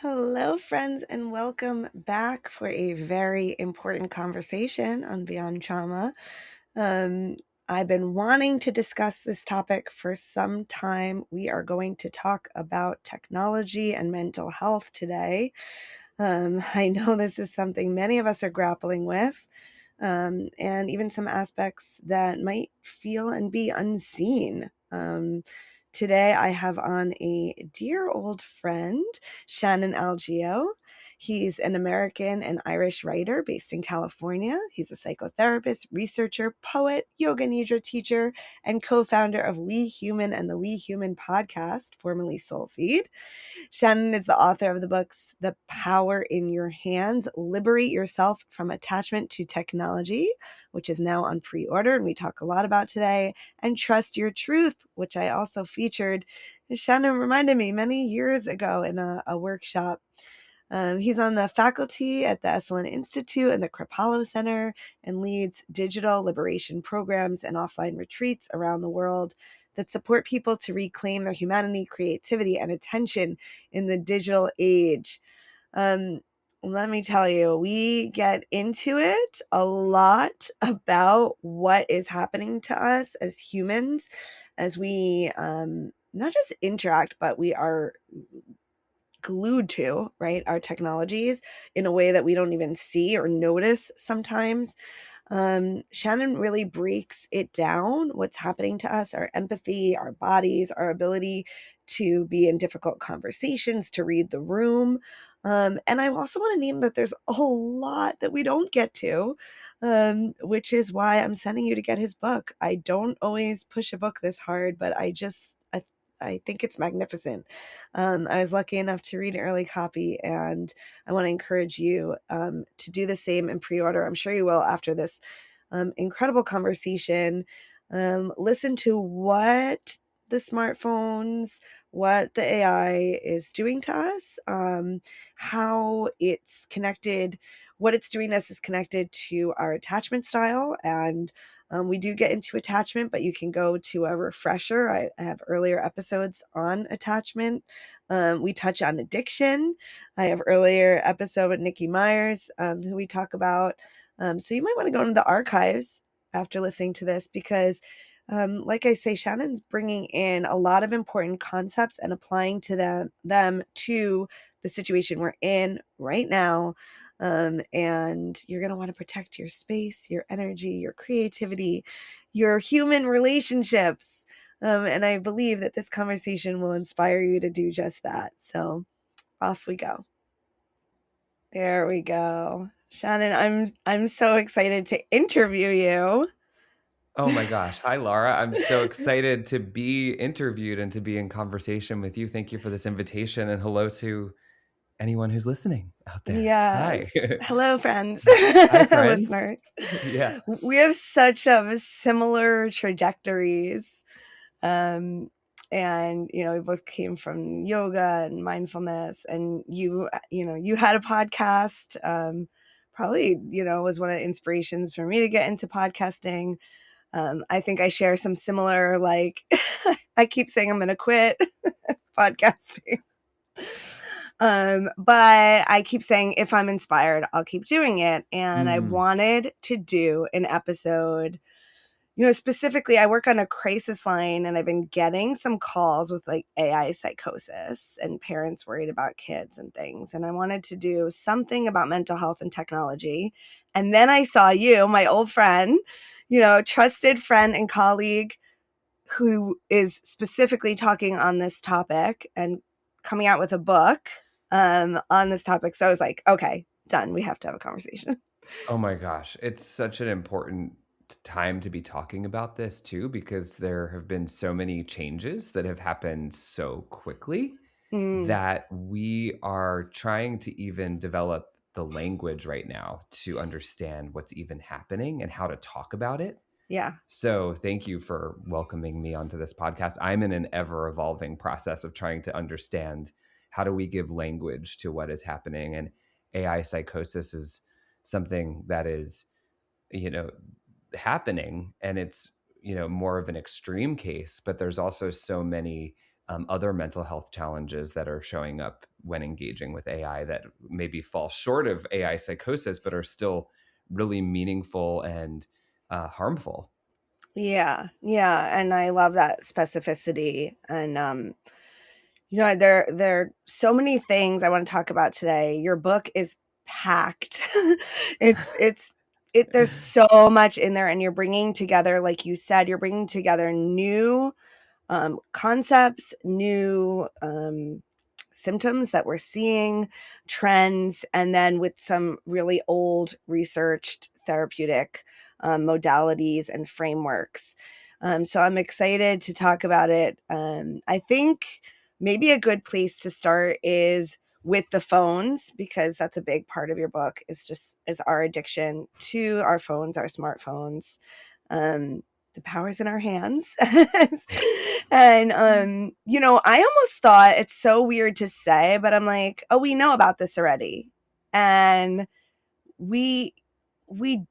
Hello, friends, and welcome back for a very important conversation on Beyond Trauma. Um, I've been wanting to discuss this topic for some time. We are going to talk about technology and mental health today. I know this is something many of us are grappling with, and even some aspects that might feel and be unseen. Today, I have on a dear old friend, Shannon Algeo. He's an American and Irish writer based in California. He's a psychotherapist, researcher, poet, yoga nidra teacher, and co-founder of We Human and the We Human podcast, formerly Soul Feed. Shannon is the author of the books The Power in Your Hands, Liberate Yourself from Attachment to Technology, which is now on pre-order and we talk a lot about today, and Trust Your Truth, which I also featured. Shannon reminded me many years ago in a workshop. He's on the faculty at the Esalen Institute and the Kripalu Center and leads digital liberation programs and offline retreats around the world that support people to reclaim their humanity, creativity, and attention in the digital age. Let me tell you, we get into it a lot about what is happening to us as humans as we not just interact, but we are glued to, right, our technologies in a way that we don't even see or notice sometimes. Shannon really breaks it down, what's happening to us, our empathy, our bodies, our ability to be in difficult conversations, to read the room. And I also want to name that there's a lot that we don't get to, which is why I'm sending you to get his book. I don't always push a book this hard, but I think it's magnificent. I was lucky enough to read an early copy, and I want to encourage you to do the same and pre-order. I'm sure you will after this incredible conversation. Listen to what the smartphones, what the AI is doing to us, how it's connected, what it's doing to us is connected to our attachment style. And we do get into attachment, but you can go to a refresher. I have earlier episodes on attachment. We touch on addiction. I have earlier episode with Nikki Myers, who we talk about. So you might want to go into the archives after listening to this because, like I say, Shannon's bringing in a lot of important concepts and applying to them to the situation we're in right now. And you're going to want to protect your space, your energy, your creativity, your human relationships. And I believe that this conversation will inspire you to do just that. So off we go. There we go. Shannon, I'm so excited to interview you. Oh my gosh. Hi, Laura. I'm so excited to be interviewed and to be in conversation with you. Thank you for this invitation. And hello to anyone who's listening out there. Hi. Yes. Hello, friends, Hi, friends. listeners. Yeah. We have such similar trajectories. Um, and, we both came from yoga and mindfulness. And you had a podcast, probably, was one of the inspirations for me to get into podcasting. I think I share some similar, like, I keep saying I'm going to quit podcasting. But I keep saying if I'm inspired, I'll keep doing it. And I wanted to do an episode, specifically I work on a crisis line and I've been getting some calls with like AI psychosis and parents worried about kids and things. And I wanted to do something about mental health and technology. And then I saw you, my old friend, trusted friend and colleague who is specifically talking on this topic and coming out with a book on this topic. So I was like, okay, done. We have to have a conversation. Oh my gosh. It's such an important time to be talking about this too, because there have been so many changes that have happened so quickly that we are trying to even develop the language right now to understand what's even happening and how to talk about it. Yeah. So thank you for welcoming me onto this podcast. I'm in an ever evolving process of trying to understand how do we give language to what is happening. And AI psychosis is something that is, happening, and it's, more of an extreme case, but there's also so many other mental health challenges that are showing up when engaging with AI that maybe fall short of AI psychosis, but are still really meaningful and harmful. Yeah, yeah, and I love that specificity. And there are so many things I want to talk about today. Your book is packed. it's there's so much in there, and you're bringing together, like you said, you're bringing together new concepts, new symptoms that we're seeing, trends, and then with some really old researched therapeutic modalities and frameworks. So I'm excited to talk about it. I think maybe a good place to start is with the phones, because that's a big part of your book, is our addiction to our phones, our smartphones. Um, the power's in our hands. And I almost thought, it's so weird to say, but I'm like, oh, we know about this already. And we we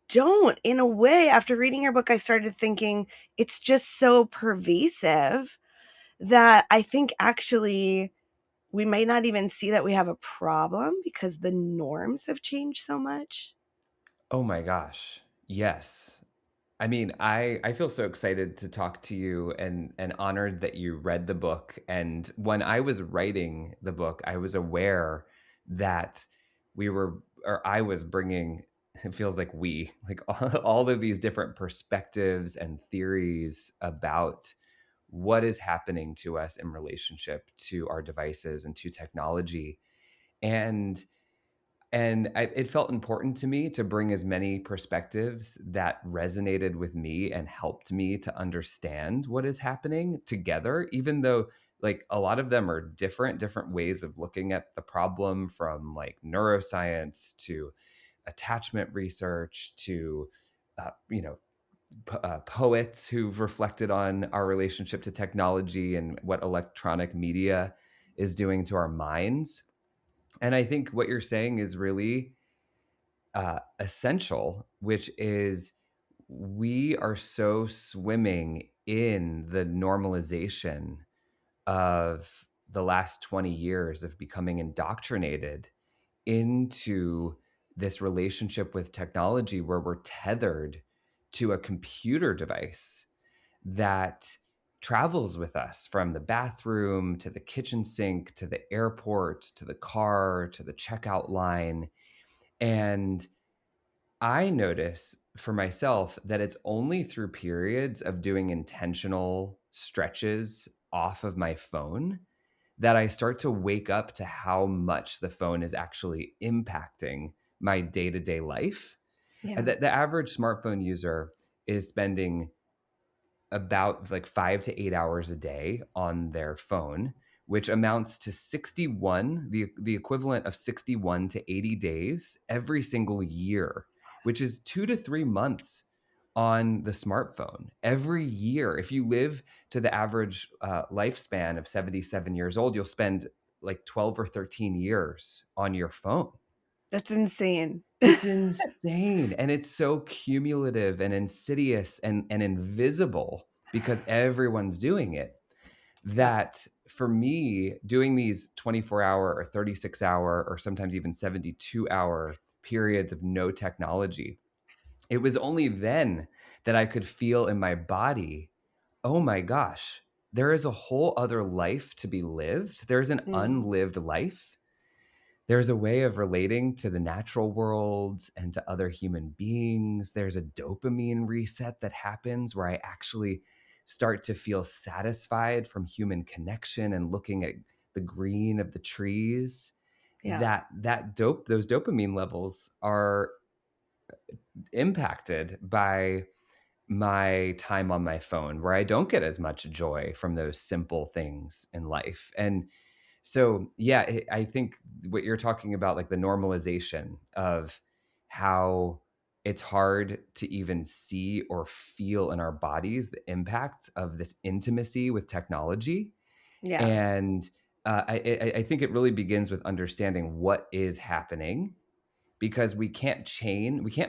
don't. In a way, after reading your book, I started thinking it's just so pervasive that I think actually we might not even see that we have a problem because the norms have changed so much. Oh my gosh. Yes. I mean, I feel so excited to talk to you and honored that you read the book. And when I was writing the book, I was aware that we were, or I was bringing, it feels like we, like all of these different perspectives and theories about what is happening to us in relationship to our devices and to technology. And it felt important to me to bring as many perspectives that resonated with me and helped me to understand what is happening together, even though like a lot of them are different ways of looking at the problem, from like neuroscience to attachment research to you know poets who've reflected on our relationship to technology and what electronic media is doing to our minds. And I think what you're saying is really essential, which is we are so swimming in the normalization of the last 20 years of becoming indoctrinated into this relationship with technology where we're tethered to a computer device that travels with us from the bathroom to the kitchen sink to the airport to the car to the checkout line. And I notice for myself that it's only through periods of doing intentional stretches off of my phone that I start to wake up to how much the phone is actually impacting my day to day life. And Yeah. that the average smartphone user is spending about like 5 to 8 hours a day on their phone, which amounts to 61, the equivalent of 61 to 80 days every single year, which is 2 to 3 months on the smartphone every year. If you live to the average lifespan of 77 years old, you'll spend like 12 or 13 years on your phone. That's insane. It's insane, and it's so cumulative and insidious and invisible because everyone's doing it, Yeah. that for me, doing these 24-hour or 36-hour or sometimes even 72-hour periods of no technology, it was only then that I could feel in my body, "Oh my gosh, there is a whole other life to be lived. There's an Mm. unlived life. There's a way of relating to the natural world and to other human beings. There's a dopamine reset that happens where I actually start to feel satisfied from human connection and looking at the green of the trees. Yeah. Those dopamine levels are impacted by my time on my phone, where I don't get as much joy from those simple things in life. And so, yeah, I think what you're talking about, like the normalization of how it's hard to even see or feel in our bodies the impact of this intimacy with technology. Yeah. And I think it really begins with understanding what is happening, because we can't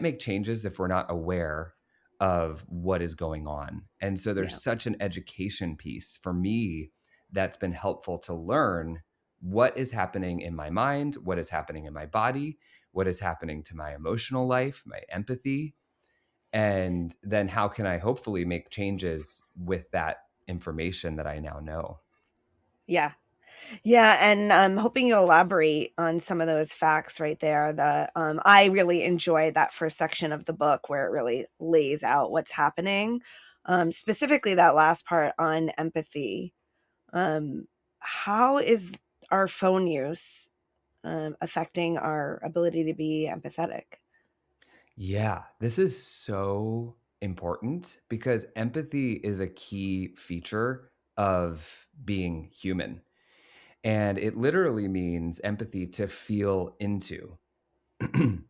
make changes if we're not aware of what is going on. And so there's Yeah. such an education piece for me that's been helpful to learn what is happening in my mind, what is happening in my body, what is happening to my emotional life, my empathy, and then how can I hopefully make changes with that information that I now know. Yeah. Yeah, and I'm hoping you'll elaborate on some of those facts right there. I really enjoy that first section of the book where it really lays out what's happening. Specifically, that last part on empathy. Um, how is our phone use affecting our ability to be empathetic? Yeah, this is so important because empathy is a key feature of being human. And it literally means empathy to feel into.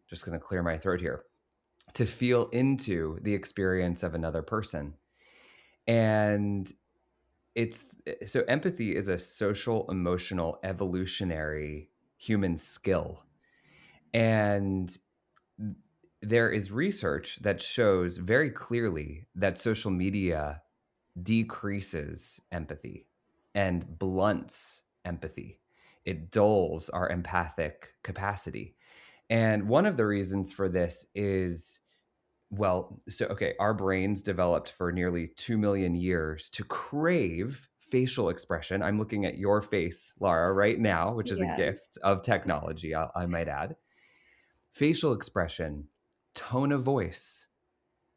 Just going to clear my throat here. To feel into the experience of another person. And it's so empathy is a social, emotional, evolutionary human skill. And there is research that shows very clearly that social media decreases empathy and blunts empathy. It dulls our empathic capacity. And one of the reasons for this is, well, so, okay, our brains developed for nearly 2 million years to crave facial expression. I'm looking at your face, Lara, right now, which is a Yeah. gift of technology, I might add. Facial expression, tone of voice,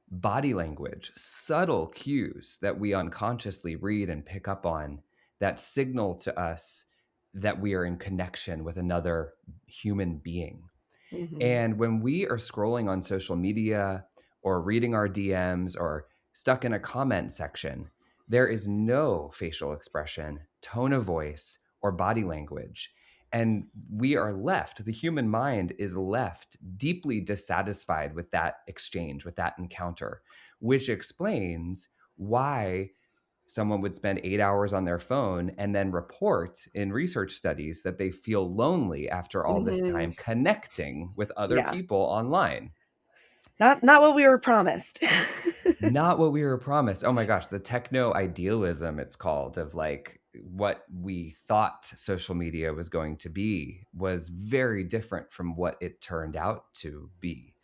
body language, subtle cues that we unconsciously read and pick up on that signal to us that we are in connection with another human being. Hmm. And when we are scrolling on social media or reading our DMs or stuck in a comment section, there is no facial expression, tone of voice, or body language. And we are left, the human mind is left deeply dissatisfied with that exchange, with that encounter, which explains why someone would spend 8 hours on their phone and then report in research studies that they feel lonely after all this Hmm. time connecting with other Yeah. people online. Not what we were promised. Not what we were promised. Oh my gosh, the techno idealism, it's called, of like what we thought social media was going to be was very different from what it turned out to be.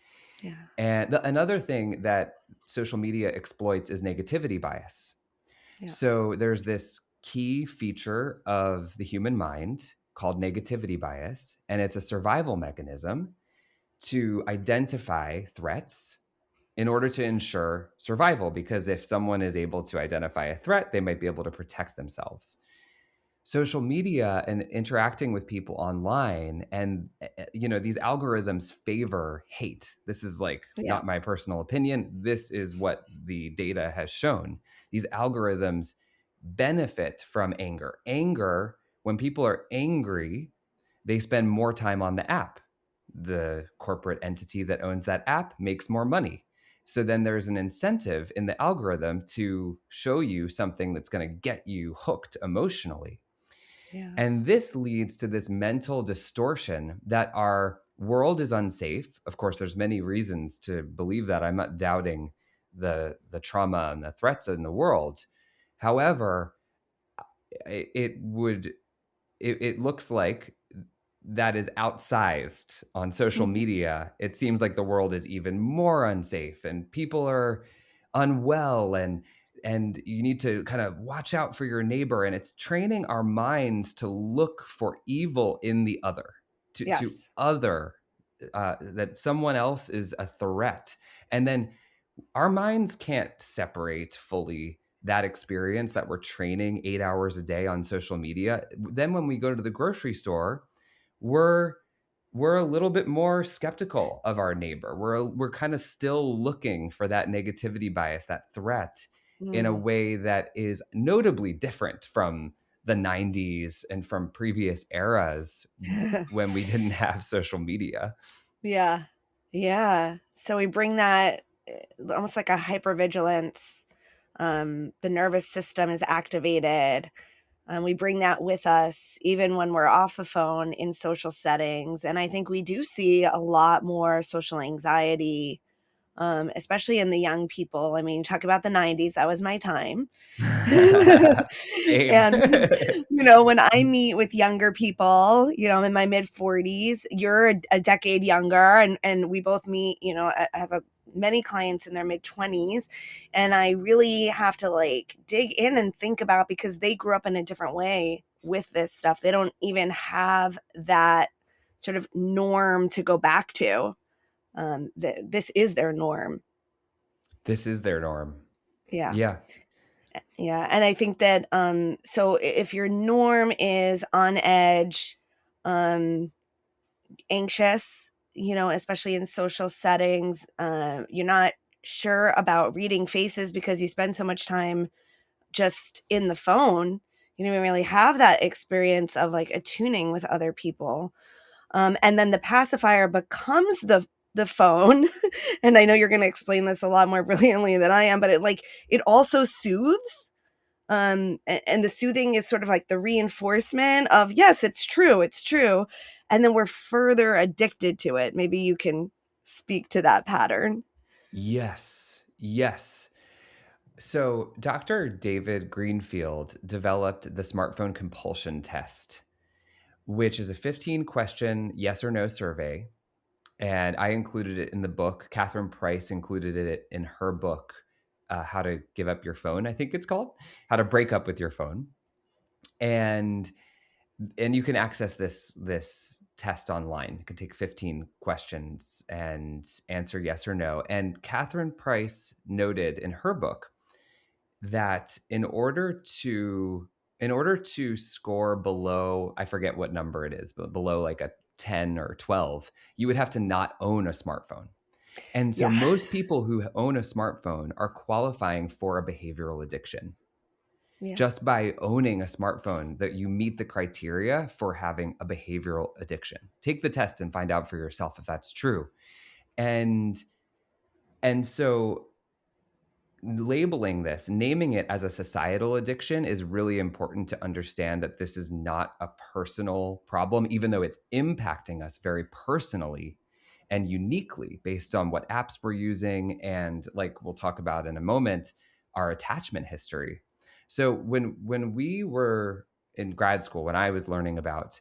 Yeah. And another thing that social media exploits is negativity bias. Yeah. So there's this key feature of the human mind called negativity bias, and it's a survival mechanism to identify threats in order to ensure survival. Because if someone is able to identify a threat, they might be able to protect themselves. Social media and interacting with people online, and these algorithms favor hate. This is like Yeah. not my personal opinion, this is what the data has shown. These algorithms benefit from anger. When people are angry, they spend more time on the app. The corporate entity that owns that app makes more money. So then there's an incentive in the algorithm to show you something that's going to get you hooked emotionally. Yeah. And this leads to this mental distortion that our world is unsafe. Of course, there's many reasons to believe that. I'm not doubting the trauma and the threats in the world. However, it would it looks like that is outsized on social Mhm. media. It seems like the world is even more unsafe and people are unwell, and you need to kind of watch out for your neighbor, and it's training our minds to look for evil in the other, to Yes. other that someone else is a threat. And then our minds can't separate fully that experience that we're training 8 hours a day on social media. Then when we go to the grocery store, we're we're a little bit more skeptical of our neighbor. We're kind of still looking for that negativity bias, that threat, in a Mm. way that is notably different from the 90s and from previous eras when we didn't have social media. Yeah. Yeah. So we bring that almost like a hypervigilance. The nervous system is activated. We bring that with us even when we're off the phone in social settings. And I think we do see a lot more social anxiety especially in the young people. I mean, talk about the 90s, that was my time. Same. And, when I meet with younger people, I'm in my mid 40s, you're a decade younger, and we both meet, I have many clients in their mid 20s, and I really have to like dig in and think about, because they grew up in a different way with this stuff. They don't even have that sort of norm to go back to. This is their norm. This is their norm. Yeah. Yeah. Yeah. And I think that, so if your norm is on edge, um, anxious, especially in social settings, you're not sure about reading faces because you spend so much time just in the phone. You don't even really have that experience of like attuning with other people. And then the pacifier becomes the phone. And I know you're going to explain this a lot more brilliantly than I am, but it also soothes. And the soothing is sort of like the reinforcement of, yes, it's true. And then we're further addicted to it. Maybe you can speak to that pattern. Yes. Yes. So, Dr. David Greenfield developed the smartphone compulsion test, which is a 15-question yes or no survey. And I included it in the book. Catherine Price included it in her book, How to Give Up Your Phone, I think it's called, How to Break Up with Your Phone. And you can access this test online. You can take 15 questions and answer yes or no. And Catherine Price noted in her book that in order to score below, I forget what number it is, but below like a 10 or 12, you would have to not own a smartphone. And so Yeah. most people who own a smartphone are qualifying for a behavioral addiction. Yeah. Just by owning a smartphone, that you meet the criteria for having a behavioral addiction. Take the test and find out for yourself if that's true. And so labeling this, naming it as a societal addiction is really important to understand that this is not a personal problem, even though it's impacting us very personally and uniquely based on what apps we're using. And like we'll talk about in a moment, our attachment history. So when we were in grad school, when I was learning about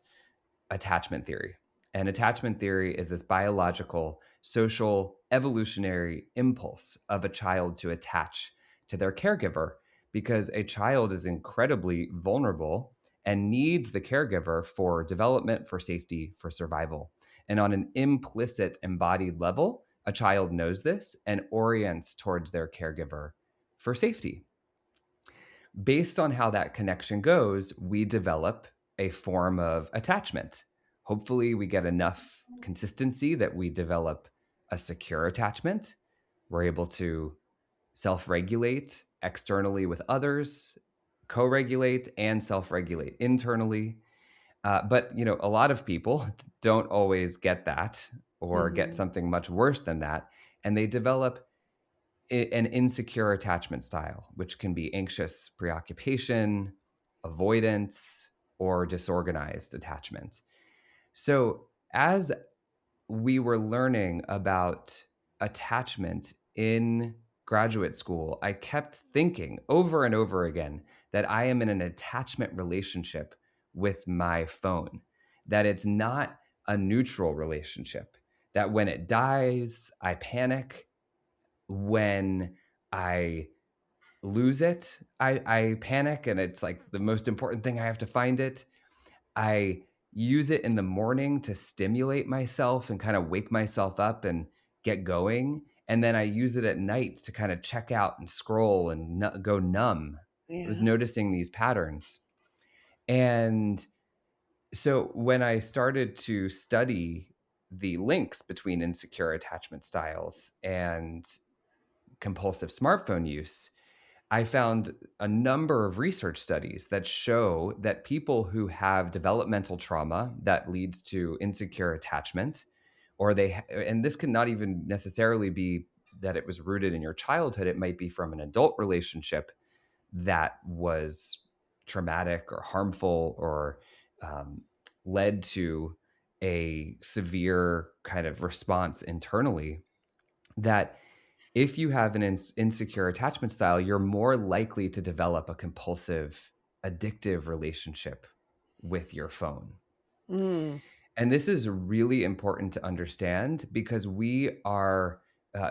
attachment theory. And attachment theory is this biological, social, evolutionary impulse of a child to attach to their caregiver, because a child is incredibly vulnerable and needs the caregiver for development, for safety, for survival. And on an implicit, embodied level, a child knows this and orients towards their caregiver for safety. Based on how that connection goes, we develop a form of attachment. Hopefully, we get enough consistency that we develop a secure attachment. We're able to self regulate externally with others, co regulate, and self regulate internally. But a lot of people don't always get that, or get Hmm. something much worse than that, and they develop an insecure attachment style, which can be anxious preoccupation, avoidance, or disorganized attachment. So, as we were learning about attachment in graduate school, I kept thinking over and over again that I am in an attachment relationship with my phone, that it's not a neutral relationship, that when it dies, I panic. When I lose it, I panic, and it's like the most important thing. I have to find it. I use it in the morning to stimulate myself and kind of wake myself up and get going. And then I use it at night to kind of check out and scroll and go numb. I was Yeah. noticing these patterns. And so when I started to study the links between insecure attachment styles and compulsive smartphone use, I found a number of research studies that show that people who have developmental trauma that leads to insecure attachment, and this could not even necessarily be that it was rooted in your childhood, it might be from an adult relationship that was traumatic or harmful, or um, led to a severe kind of response internally, that If you have an insecure attachment style, you're more likely to develop a compulsive, addictive relationship with your phone. Mm. And this is really important to understand because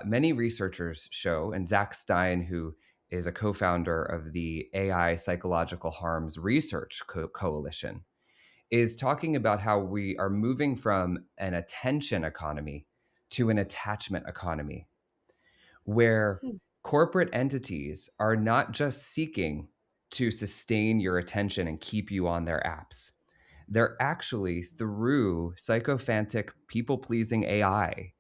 many researchers show, and Zach Stein, who is a co founder of the AI Psychological Harms Research Coalition, is talking about how we are moving from an attention economy to an attachment economy, where Hmm. corporate entities are not just seeking to sustain your attention and keep you on their apps. They're actually, through sycophantic, people pleasing AI,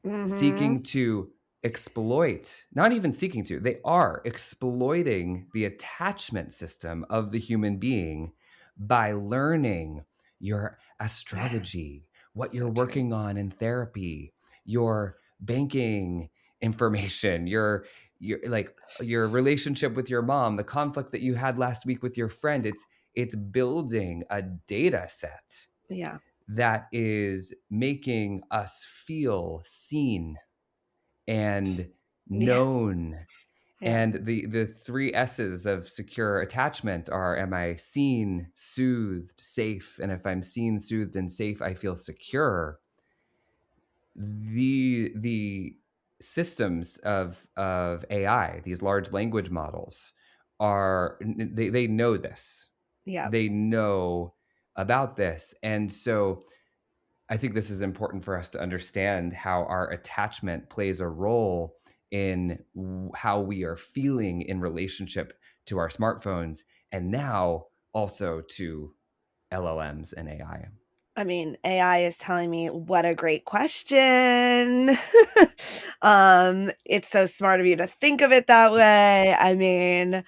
Mm-hmm. seeking to exploit, not even seeking to, they are exploiting the attachment system of the human being by learning your astrology, what you're So true. working on in therapy, your banking information, your like your relationship with your mom, the conflict that you had last week with your friend. It's building a data set Yeah. that is making us feel seen and Yes. known. Yeah. And the three S's of secure attachment are: am I seen, soothed, safe? And if I'm seen, soothed, and safe, I feel secure. The systems of AI, these large language models, they know this. Yeah. They know about this. And so I think this is important for us to understand how our attachment plays a role in how we are feeling in relationship to our smartphones, and now also to LLMs and AI. I mean, AI is telling me what a great question. It's so smart of you to think of it that way. I mean,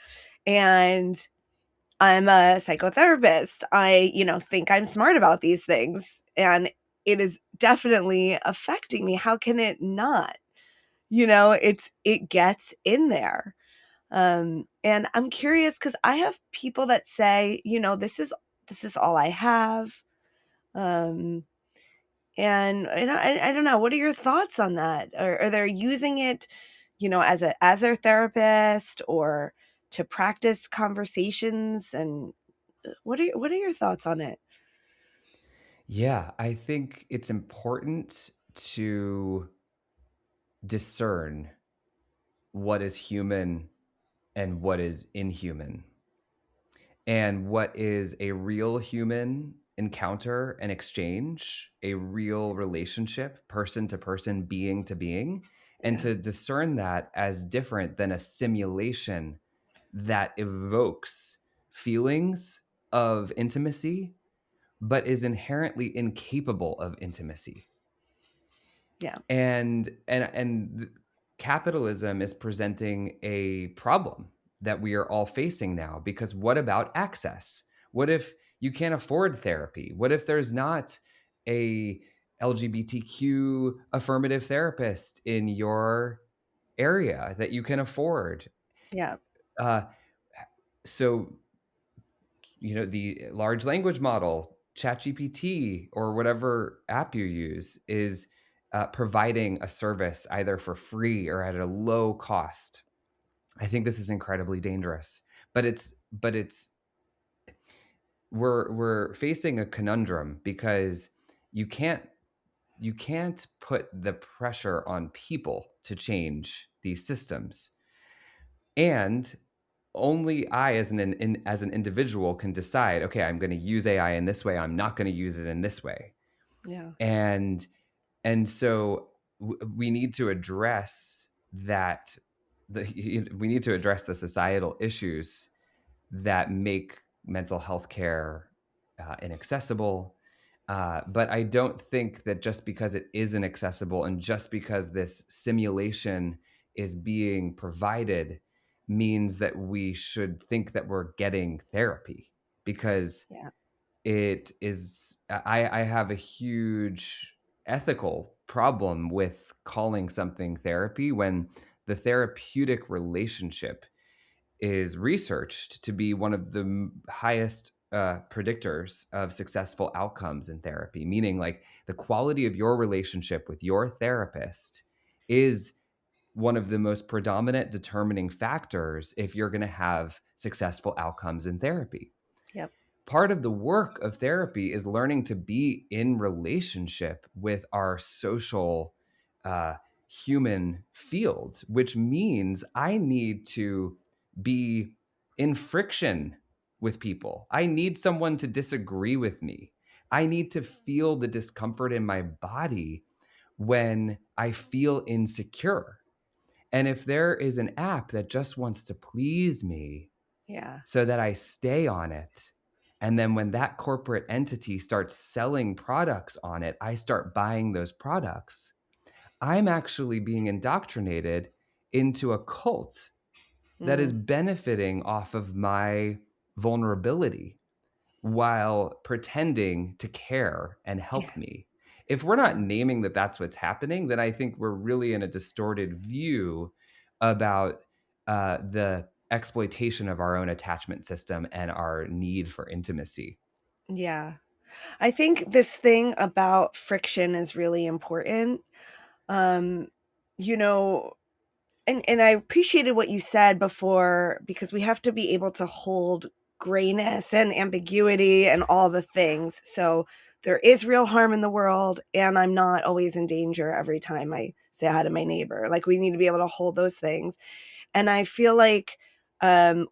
and I'm a psychotherapist. I think I'm smart about these things, and it is definitely affecting me. How can it not? It gets in there. And I'm curious because I have people that say, this is all I have. Um, and I don't know. What are your thoughts on that? Are they using it, as their therapist or to practice conversations? And what are your thoughts on it? Yeah, I think it's important to discern what is human and what is inhuman, and what is a real human encounter and exchange, a real relationship, person to person, being to being, and Yeah, to discern that as different than a simulation that evokes feelings of intimacy but is inherently incapable of intimacy. yeah, And capitalism is presenting a problem that we are all facing now, because what about access? What if you can't afford therapy? What if there's not a LGBTQ affirmative therapist in your area that you can afford? yeah, uh, so the large language model, ChatGPT, or whatever app you use, is providing a service either for free or at a low cost. I think this is incredibly dangerous, but it's we're facing a conundrum because you can't you can't put the pressure on people to change these systems, and only I, as an individual, can decide, okay, I'm going to use AI in this way, I'm not going to use it in this way. yeah, And and so we need to address that. We need to address the societal issues that make mental health care inaccessible. But I don't think that just because it is inaccessible and just because this simulation is being provided means that we should think that we're getting therapy, because yeah, I have a huge ethical problem with calling something therapy when the therapeutic relationship is researched to be one of the highest predictors of successful outcomes in therapy. Meaning, like, the quality of your relationship with your therapist is one of the most predominant determining factors if you're going to have successful outcomes in therapy. Yep. Part of the work of therapy is learning to be in relationship with our social uh, human field, which means I need to be in friction with people. I need someone to disagree with me. I need to feel the discomfort in my body when I feel insecure. And if there is an app that just wants to please me, Yeah. so that I stay on it. And then when that corporate entity starts selling products on it, I start buying those products. I'm actually being indoctrinated into a cult that is Mm. benefiting off of my vulnerability while pretending to care and Yeah. help me. If we're not Yeah. naming that that's what's happening, then I think we're really in a distorted view about the exploitation of our own attachment system and our need for intimacy. Yeah. I think this thing about friction is really important. Um, you know, and I appreciated what you said before because we have to be able to hold grayness and ambiguity and all the things. So there is real harm in the world, and I'm not always in danger every time I say hi to my neighbor. Like, we need to be able to hold those things. And I feel like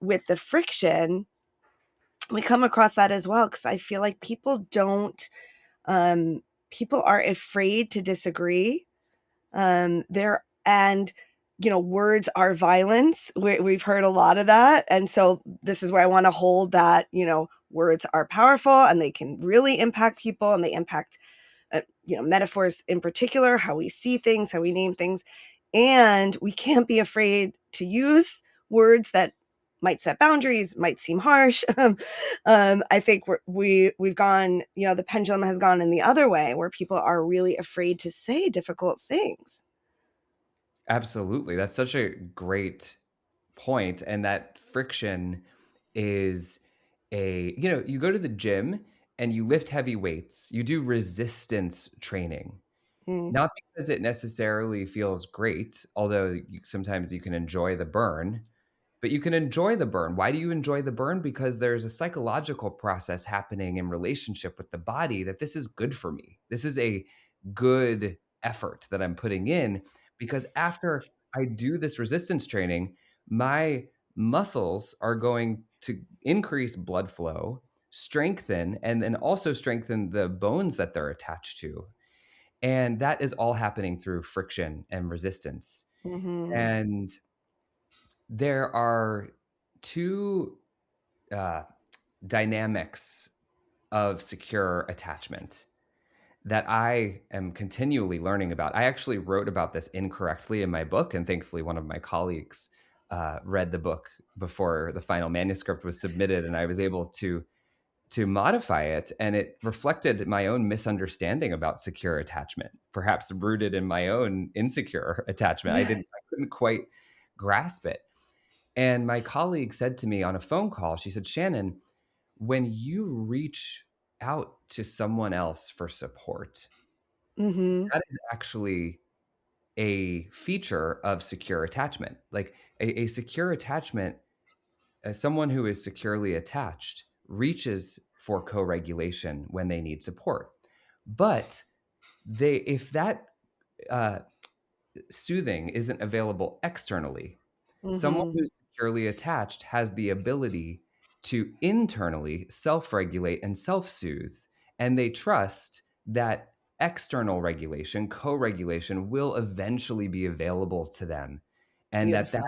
with the friction, we come across that as well because I feel like um, people are afraid to disagree. There and words are violence. We've heard a lot of that, and so this is where I want to hold that. Words are powerful, and they can really impact people, and they impact metaphors in particular, how we see things, how we name things, and we can't be afraid to use words that might set boundaries, might seem harsh. I think we've gone, the pendulum has gone in the other way, where people are really afraid to say difficult things. Absolutely. That's such a great point. And that friction is you go to the gym and you lift heavy weights, you do resistance training. Mm, Not because it necessarily feels great, although sometimes you can enjoy the burn, but you can enjoy the burn. Why do you enjoy the burn? Because there's a psychological process happening in relationship with the body that this is good for me. This is a good effort that I'm putting in because after I do this resistance training, my muscles are going to increase blood flow, strengthen, and then also strengthen the bones that they're attached to. And that is all happening through friction and resistance. hmm And there are two uh, dynamics of secure attachment that I am continually learning about. I actually wrote about this incorrectly in my book, and thankfully, one of my colleagues read the book before the final manuscript was submitted, and I was able to modify it, and it reflected my own misunderstanding about secure attachment, perhaps rooted in my own insecure attachment. Yeah. I couldn't quite grasp it. And my colleague said to me on a phone call, she said, Shannon, when you reach out to someone else for support, hmm that is actually a feature of secure attachment. Like a secure attachment, someone who is securely attached reaches for co-regulation when they need support. But if that uh, soothing isn't available externally, someone hmm who's securely attached has the ability to internally self regulate and self soothe. And they trust that external regulation, co regulation, will eventually be available to them. And that Beautiful.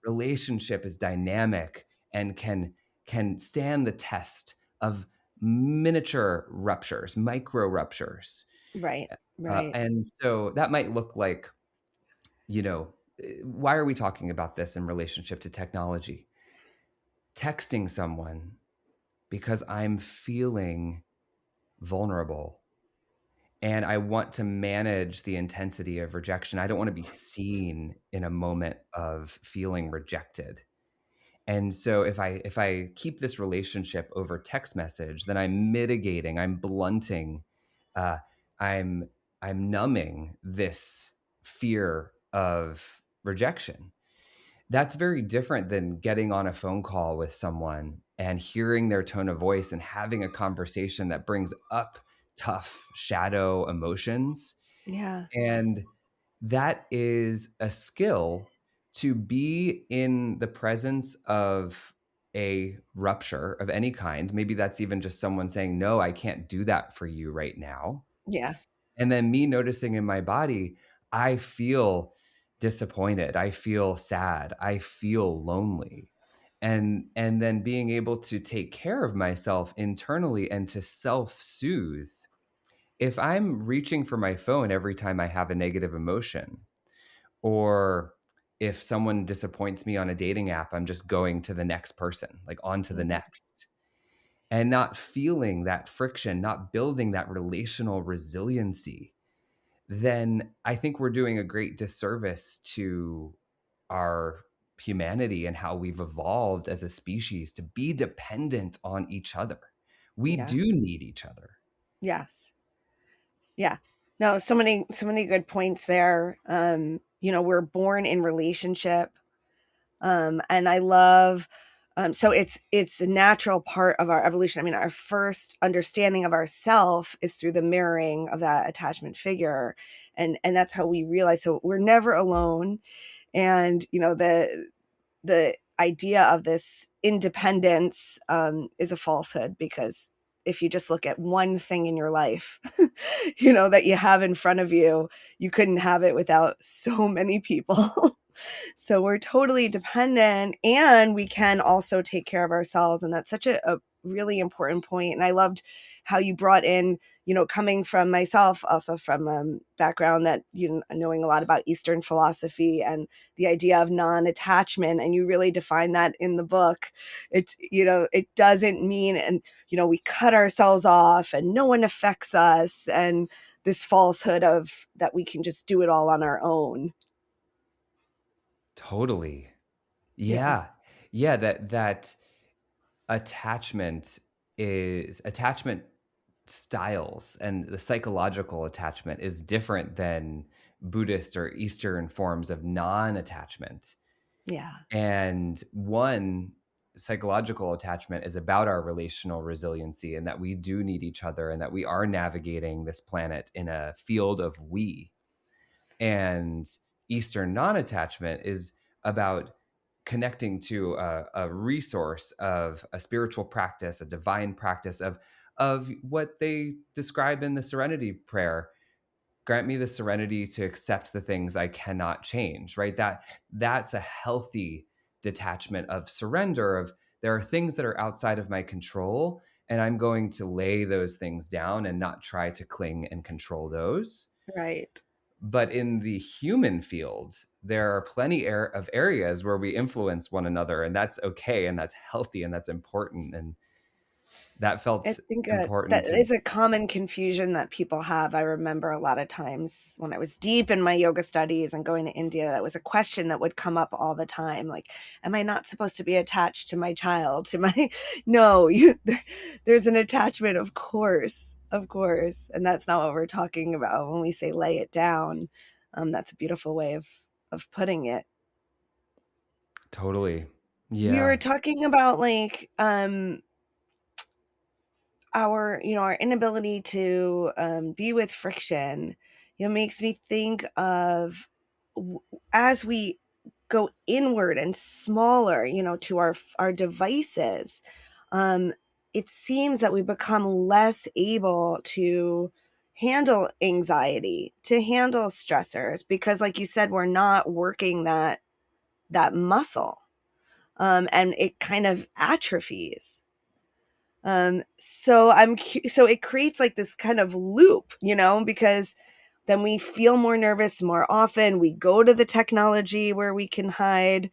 relationship is dynamic and can stand the test of miniature ruptures, micro ruptures. Right. Right. And so that might look like, why are we talking about this in relationship to technology? Texting someone because I'm feeling vulnerable and I want to manage the intensity of rejection. I don't want to be seen in a moment of feeling rejected. And so if I keep this relationship over text message, then I'm mitigating, I'm blunting, uh, I'm I'm numbing this fear of rejection. That's very different than getting on a phone call with someone and hearing their tone of voice and having a conversation that brings up tough shadow emotions. Yeah. And that is a skill to be in the presence of a rupture of any kind. Maybe that's even just someone saying, "No, I can't do that for you right now." Yeah. And then me noticing in my body, I feel disappointed, I feel sad, I feel lonely. And then being able to take care of myself internally and to self-soothe. If I'm reaching for my phone every time I have a negative emotion, or if someone disappoints me on a dating app, I'm just going to the next person, like on to the Mhm. next, and not feeling that friction, not building that relational resiliency, then I think we're doing a great disservice to our humanity and how we've evolved as a species to be dependent on each other. We Yeah. do need each other. Yes. Yeah. No, so many good points there. We're born in relationship. And I love so it's a natural part of our evolution. I mean, our first understanding of ourself is through the mirroring of that attachment figure. And that's how we realize, so we're never alone. And the idea of this independence is a falsehood, because if you just look at one thing in your life, that you have in front of you, you couldn't have it without so many people. So we're totally dependent, and we can also take care of ourselves. And that's such a really important point. And I loved how you brought in, coming from myself, also from background that, knowing a lot about Eastern philosophy and the idea of non-attachment. And you really define that in the book. It's, it doesn't mean, and, we cut ourselves off and no one affects us. And this falsehood of that we can just do it all on our own. Totally. Yeah. Yeah. Yeah, that attachment attachment styles, and the psychological attachment is different than Buddhist or Eastern forms of non-attachment. Yeah. And one psychological attachment is about our relational resiliency, and that we do need each other, and that we are navigating this planet in a field of we. And Eastern non-attachment is about connecting to a resource of a spiritual practice, a divine practice of what they describe in the Serenity Prayer. Grant me the serenity to accept the things I cannot change. Right? That's a healthy detachment of surrender. Of, there are things that are outside of my control, and I'm going to lay those things down and not try to cling and control those. Right. But in the human field, there are plenty of areas where we influence one another, and that's okay, and that's healthy, and that's important. And that I felt think that important to. is a common confusion that people have. I remember a lot of times when I was deep in my yoga studies and going to India, that was a question that would come up all the time. Like, am I not supposed to be attached to my child? To my, no, there's an attachment, of course, of course. And that's not what we're talking about when we say lay it down. That's a beautiful way of putting it. Totally. We were Yeah. talking about like, our inability to be with friction, makes me think of, as we go inward and smaller, to our devices, um it seems that we become less able to handle anxiety, to handle stressors, because like you said, we're not working that muscle, and it kind of atrophies. So it creates like this kind of loop, because then we feel more nervous more often. We go to the technology where we can hide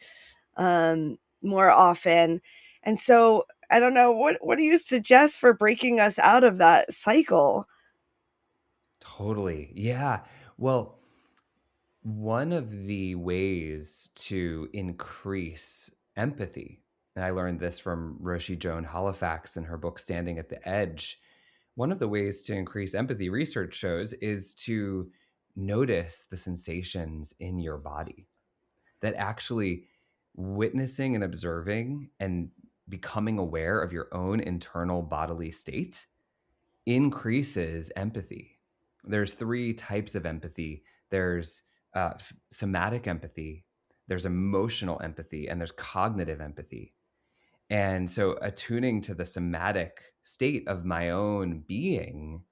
more often. And so I don't know, what do you suggest for breaking us out of that cycle? Totally. Yeah. Well, one of the ways to increase empathy, and I learned this from Roshi Joan Halifax in her book Standing at the Edge. One of the ways to increase empathy, research shows, is to notice the sensations in your body. that actually witnessing and observing and becoming aware of your own internal bodily state increases empathy. There's three types of empathy. There's somatic empathy, there's emotional empathy, and there's cognitive empathy. And so attuning to the somatic state of my own being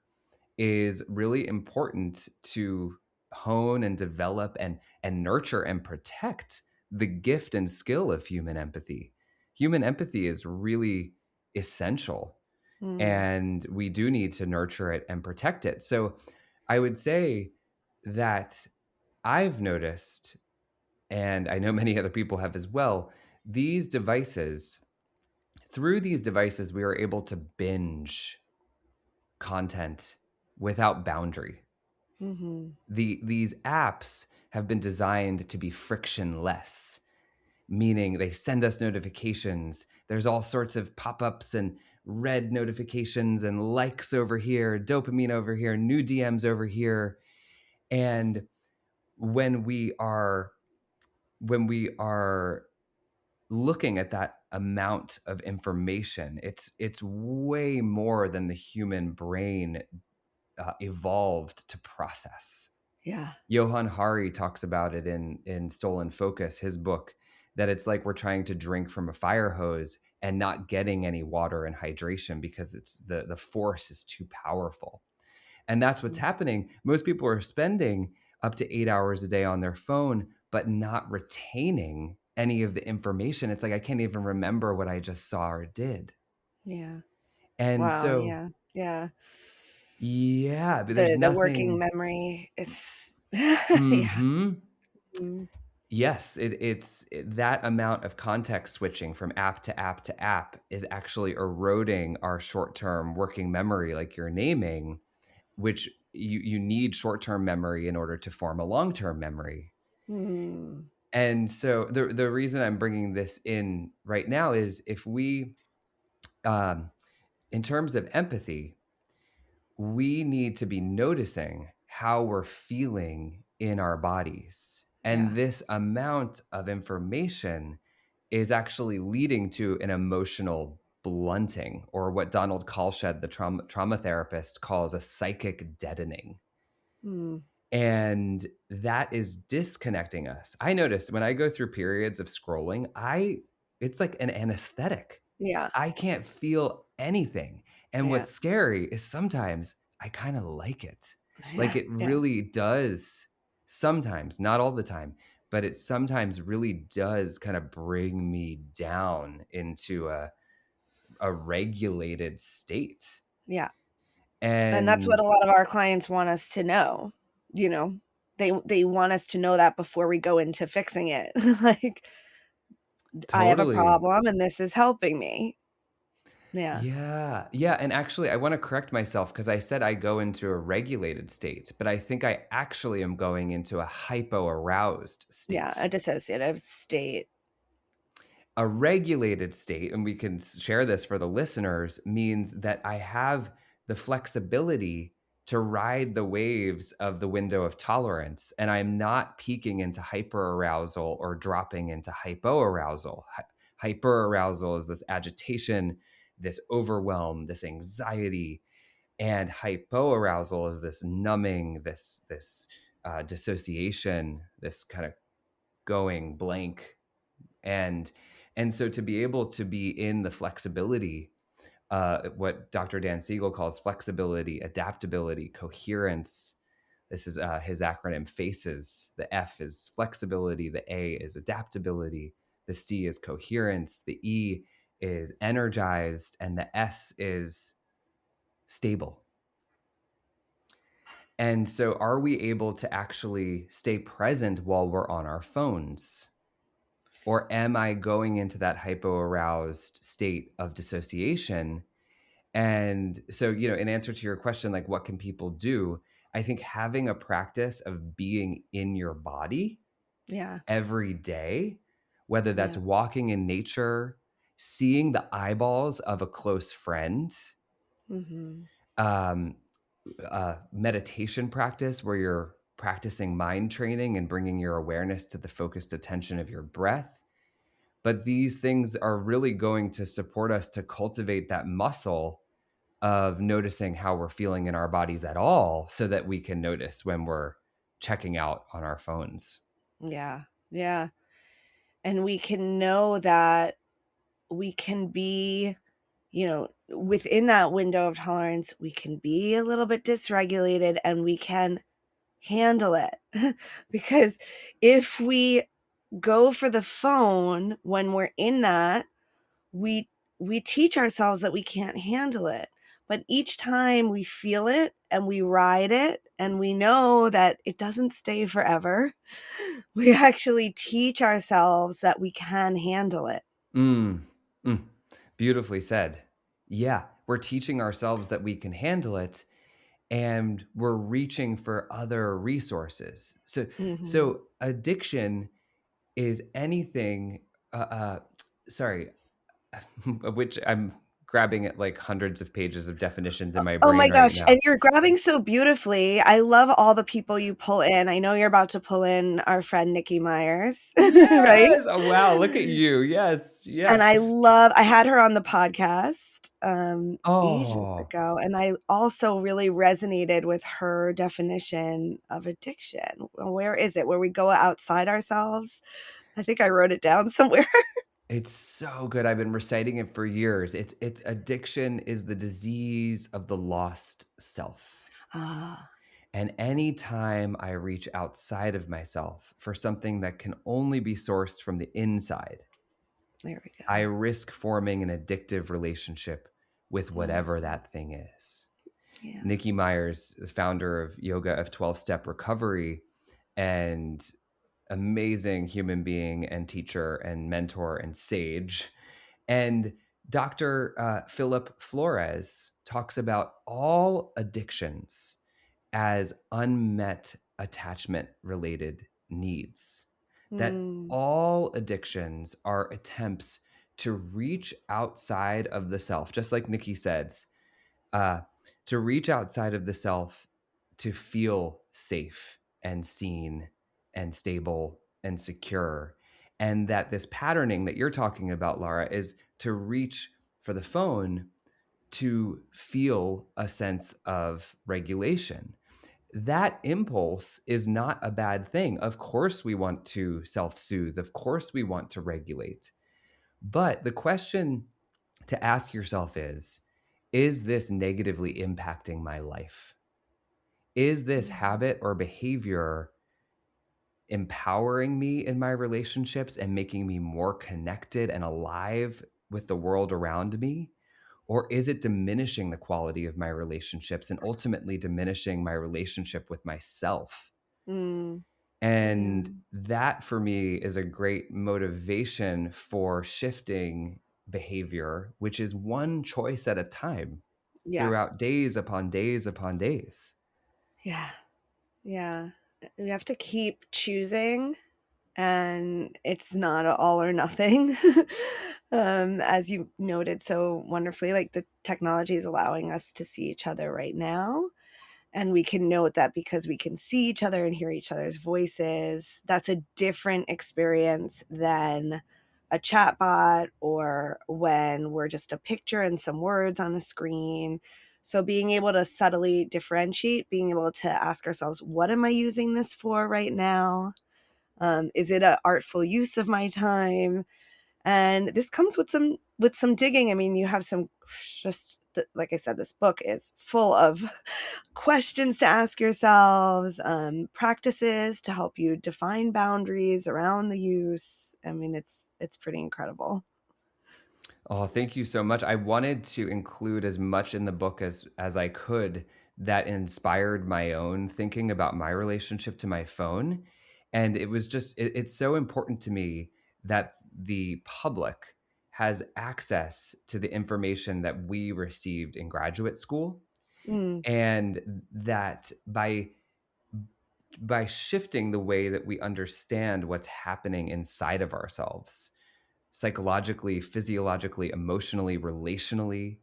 is really important to hone and develop and nurture and protect the gift and skill of human empathy. Human empathy is really essential, Mm. and we do need to nurture it and protect it. So I would say that I've noticed, and I know many other people have as well, these devices, through these devices, we are able to binge content without boundary. Mm-hmm. These apps have been designed to be frictionless, meaning they send us notifications. There's all sorts of pop-ups and red notifications and likes over here, dopamine over here, new DMs over here. And when we are looking at that amount of information, it's way more than the human brain evolved to process. Yeah. Johann Hari talks about it in Stolen Focus, his book, that it's like we're trying to drink from a fire hose and not getting any water and hydration because it's the force is too powerful. And that's what's Mm. happening. Most people are spending up to 8 hours a day on their phone, but not retaining any of the information. It's like I can't even remember what I just saw or did. Yeah. And Wow. so, Yeah. Yeah. yeah, but there's The working nothing. memory. It's yeah. Hmm. Mm. Yes, that amount of context switching from app to app to app is actually eroding our short-term working memory, like you're naming, which you need short-term memory in order to form a long-term memory. Mm. And so the reason I'm bringing this in right now is if we, um, in terms of empathy, we need to be noticing how we're feeling in our bodies. Yeah. And this amount of information is actually leading to an emotional blunting, or what Donald Kalshed, the trauma therapist, calls a psychic deadening. Mm. And that is disconnecting us. I notice when I go through periods of scrolling, it's like an anesthetic. Yeah. I can't feel anything. And Yeah. what's scary is sometimes I kind of like it. Like Yeah. it Yeah. really does sometimes, not all the time, but it sometimes really does kind of bring me down into a regulated state. Yeah. And that's what And a lot of our clients want us to know, you know. They want us to know that before we go into fixing it. Like, I have a totally. problem and this is helping me. Yeah. Yeah. Yeah. And actually, I want to correct myself because I said I go into a regulated state, but I think I actually am going into a hypo-aroused Yeah, a state. dissociative state. A regulated state, and we can share this for the listeners, means that I have the flexibility to ride the waves of the window of tolerance, and I'm not peaking into hyperarousal or dropping into hypoarousal. Hyperarousal is this agitation, this overwhelm, this anxiety, and hypoarousal is this numbing, this dissociation, this kind of going blank. And and so to be able to be in the flexibility, what Dr. Dan Siegel calls flexibility, adaptability, coherence. This is his acronym FACES. The F is flexibility, the A is adaptability, the C is coherence, the E is energized, and the S is stable. And so, are we able to actually stay present while we're on our phones? Or am I going into that hypo-aroused state of dissociation? And so, in answer to your question, like what can people do? I think having a practice of being in your body Yeah. every day, whether that's Yeah. walking in nature, seeing the eyeballs of a close friend, Mhm. um, meditation practice where you're practicing mind training and bringing your awareness to the focused attention of your breath. But these things are really going to support us to cultivate that muscle of noticing how we're feeling in our bodies at all, so that we can notice when we're checking out on our phones. Yeah. Yeah. And we can know that we can be, within that window of tolerance, we can be a little bit dysregulated and we can handle it. Because if we go for the phone when we're in that, we we teach ourselves that we can't handle it. But each time we feel it and we ride it and we know that it doesn't stay forever, we actually teach ourselves that we can handle it. Mm, mm, beautifully said. Yeah, we're teaching ourselves that we can handle it, and we're reaching for other resources. So, Mhm. so addiction is anything. Uh, uh, sorry, which I'm grabbing at like hundreds of pages of definitions in my Oh my brain right gosh, now. and you're grabbing so beautifully. I love all the people you pull in. I know you're about to pull in our friend Nikki Myers, right? Yes. Oh wow, look at you. Yes. And Yeah. I had her on the podcast, ages Oh, ago, and I also really resonated with her definition of addiction. Where is it? Where we go outside ourselves? I think I wrote it down somewhere. it's so good. I've been reciting it for years. It's addiction is the disease of the lost self. Ah, And anytime I reach outside of myself for something that can only be sourced from the inside, there we I go. risk forming an addictive relationship with whatever Mhm. that thing is. Yeah. Nikki Myers, the founder of Yoga of 12 Step Recovery, and amazing human being and teacher and mentor and sage. And Dr. Philip Flores talks about all addictions as unmet attachment related needs. That Mm, all addictions are attempts to reach outside of the self, just like Nikki said, uh, to reach outside of the self to feel safe and seen and stable and secure. And that this patterning that you're talking about, Laura, is to reach for the phone to feel a sense of regulation. That impulse is not a bad thing. Of course, we want to self soothe. Of course, we want to regulate. But the question to ask yourself is this negatively impacting my life? Is this mhm, habit or behavior empowering me in my relationships and making me more connected and alive with the world around me? Or is it diminishing the quality of my relationships and ultimately diminishing my relationship with myself? mm, yeah, And that for me is a great motivation for shifting behavior, which is one choice at a time yeah, throughout days upon days upon days. yeah, yeah. We have to keep choosing, and it's not a all or nothing. As you noted so wonderfully, like the technology is allowing us to see each other right now. And we can note that because we can see each other and hear each other's voices, that's a different experience than a chatbot or when we're just a picture and some words on a screen. So being able to subtly differentiate, being able to ask ourselves, what am I using this for right now? Is it an artful use of my time? And this comes with some digging. I mean, you have some just like I said, this book is full of questions to ask yourselves, practices to help you define boundaries around the use. I mean, it's pretty incredible. Oh, thank you so much. I wanted to include as much in the book as I could that inspired my own thinking about my relationship to my phone. And it was just it's so important to me that the public has access to the information that we received in graduate school, Mm, and that by shifting the way that we understand what's happening inside of ourselves, psychologically, physiologically, emotionally, relationally,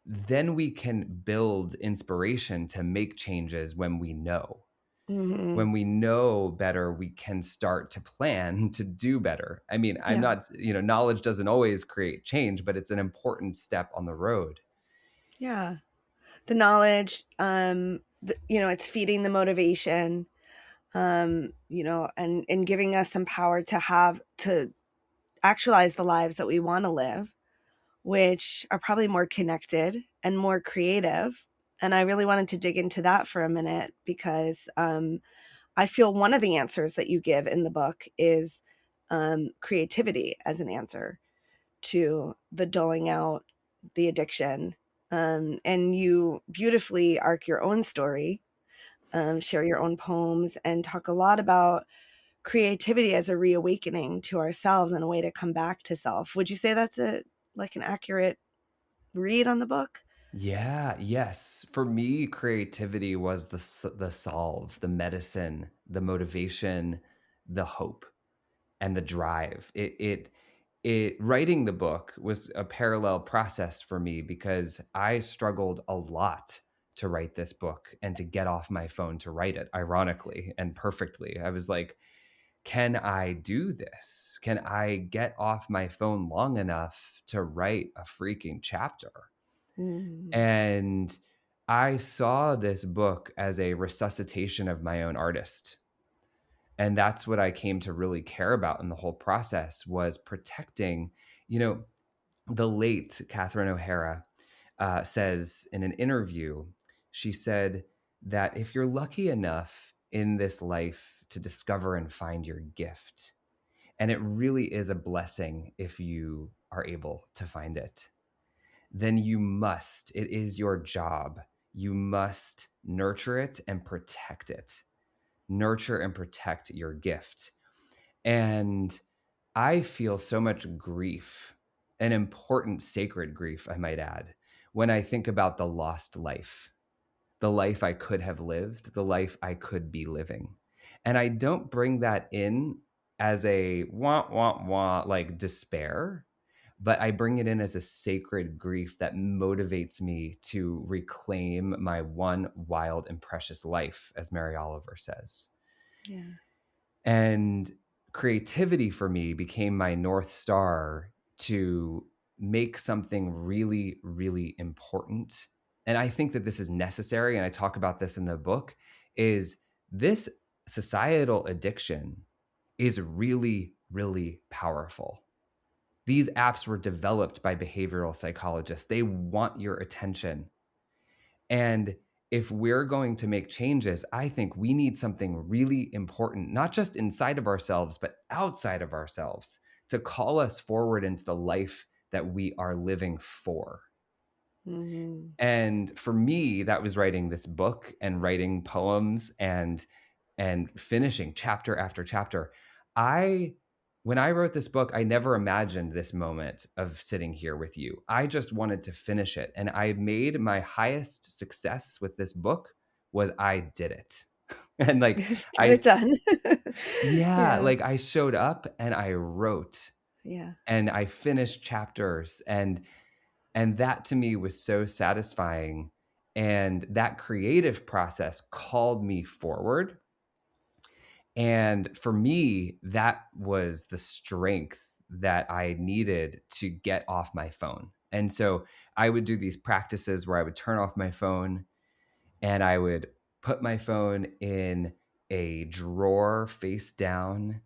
then we can build inspiration to make changes when we know. Mhm. When we know better, we can start to plan to do better. I mean, I'm Yeah. not, knowledge doesn't always create change, but it's an important step on the road. Yeah. The knowledge, it's feeding the motivation, and giving us some power to actualize the lives that we want to live, which are probably more connected and more creative. And I really wanted to dig into that for a minute because I feel one of the answers that you give in the book is creativity as an answer to the dulling out, the addiction. And you beautifully arc your own story, share your own poems, and talk a lot about creativity as a reawakening to ourselves and a way to come back to self. Would you say that's an accurate read on the book? Yeah, yes. For me, creativity was the solve, the medicine, the motivation, the hope, and the drive. It writing the book was a parallel process for me because I struggled a lot to write this book and to get off my phone to write it, ironically and perfectly. I was like, can I do this? Can I get off my phone long enough to write a freaking chapter? Mm, And I saw this book as a resuscitation of my own artist. And that's what I came to really care about in the whole process was protecting, you know, the late Catherine O'Hara says in an interview, she said that if you're lucky enough in this life to discover and find your gift, and it really is a blessing if you are able to find it, then it is your job. You must nurture it and protect it. Nurture and protect your gift. And I feel so much grief, an important sacred grief, I might add, when I think about the lost life, the life I could have lived, the life I could be living. And I don't bring that in as a wah, wah, wah, like despair, but I bring it in as a sacred grief that motivates me to reclaim my one wild and precious life, as Mary Oliver says. yeah. And creativity for me became my North Star to make something really, really important. And I think that this is necessary. And I talk about this in the book is this societal addiction is really, really powerful. These apps were developed by behavioral psychologists. They want your attention. And if we're going to make changes, I think we need something really important, not just inside of ourselves, but outside of ourselves to call us forward into the life that we are living for. Mhm. And for me, that was writing this book and writing poems and finishing chapter after chapter. I When I wrote this book, I never imagined this moment of sitting here with you. I just wanted to finish it. And I made my highest success with this book was I did it. And like Just get I it done. yeah, Yeah, like I showed up and I wrote yeah, and I finished chapters and that to me was so satisfying. And that creative process called me forward. And for me, that was the strength that I needed to get off my phone. And so I would do these practices where I would turn off my phone and I would put my phone in a drawer face down.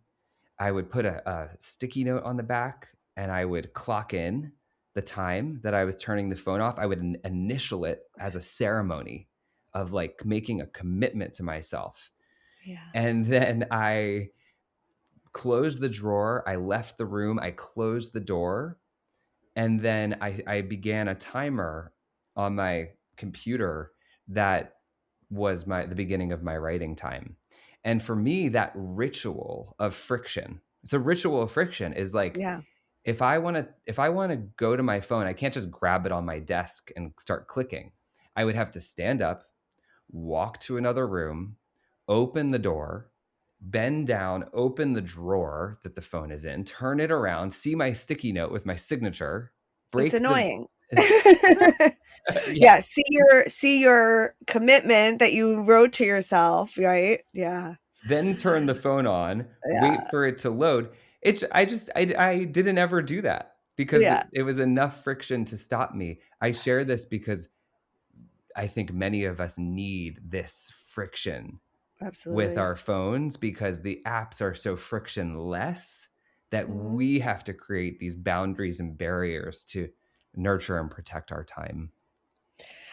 I would put a sticky note on the back and I would clock in the time that I was turning the phone off. I would initial it as a ceremony of like making a commitment to myself. yeah. And then I closed the drawer. I left the room. I closed the door. And then I began a timer on my computer that was the beginning of my writing time. And for me, that ritual of friction, it's a ritual of friction is like Yeah. if I want to go to my phone, I can't just grab it on my desk and start clicking. I would have to stand up, walk to another room, open the door, bend down, open the drawer that the phone is in, turn it around, see my sticky note with my signature, It's break the annoying. Yeah. Yeah, see your commitment that you wrote to yourself, right? Yeah. Then turn the phone on, wait Yeah. for it to load. I didn't ever do that because Yeah, it was enough friction to stop me. I share this because I think many of us need this friction with absolutely. our phones because the apps are so frictionless that Mhm. we have to create these boundaries and barriers to nurture and protect our time.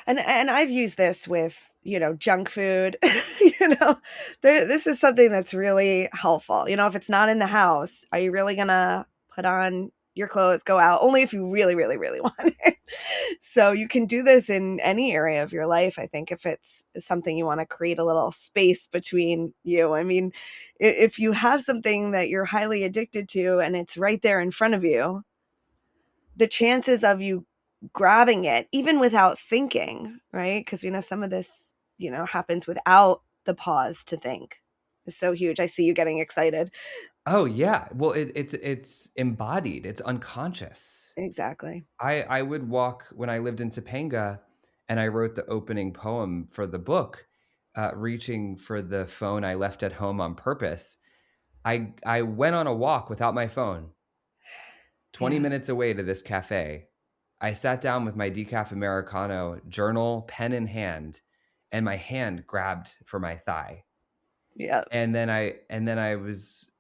And I've used this with, junk food. You know, this is something that's really helpful. If it's not in the house, are you really gonna put on your clothes, go out? Only if you really, really, really want it. So you can do this in any area of your life. I think if it's something you want to create a little space between you. I mean, if you have something that you're highly addicted to and it's right there in front of you, the chances of you grabbing it, even without thinking, right? Because some of this, happens without the pause to think, is so huge. I see you getting excited. Oh yeah. Well, it's embodied. It's unconscious. Exactly. I would walk when I lived in Topanga, and I wrote the opening poem for the book, reaching for the phone I left at home on purpose. I went on a walk without my phone, 20 Yeah. minutes away to this cafe. I sat down with my decaf Americano, journal, pen in hand, and my hand grabbed for my thigh. Yeah. And then I was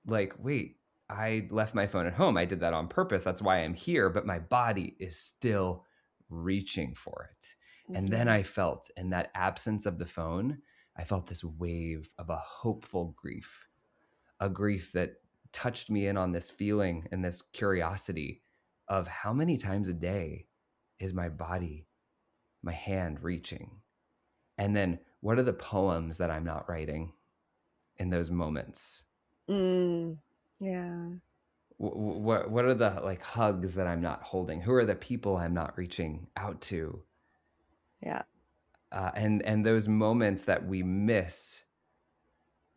like, wait, I left my phone at home. I did that on purpose. That's why I'm here, but my body is still reaching for it. And then Mhm. I felt in that absence of the phone, I felt this wave of a hopeful grief, a grief that touched me in on this feeling and this curiosity of how many times a day is my body, my hand reaching? And then what are the poems that I'm not writing in those moments? Mm. Yeah. What are the like hugs that I'm not holding? Who are the people I'm not reaching out to? Yeah. And those moments that we miss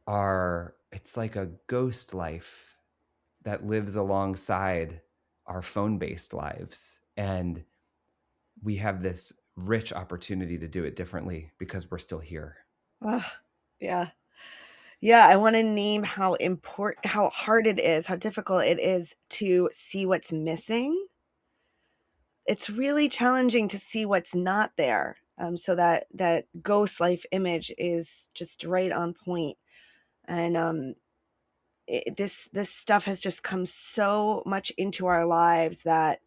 are, it's like a ghost life that lives alongside our phone based lives. And we have this rich opportunity to do it differently because we're still here. Ugh. Yeah. Yeah, I wanna name how hard it is, how difficult it is to see what's missing. It's really challenging to see what's not there, so that ghost life image is just right on point, and, this stuff has just come so much into our lives that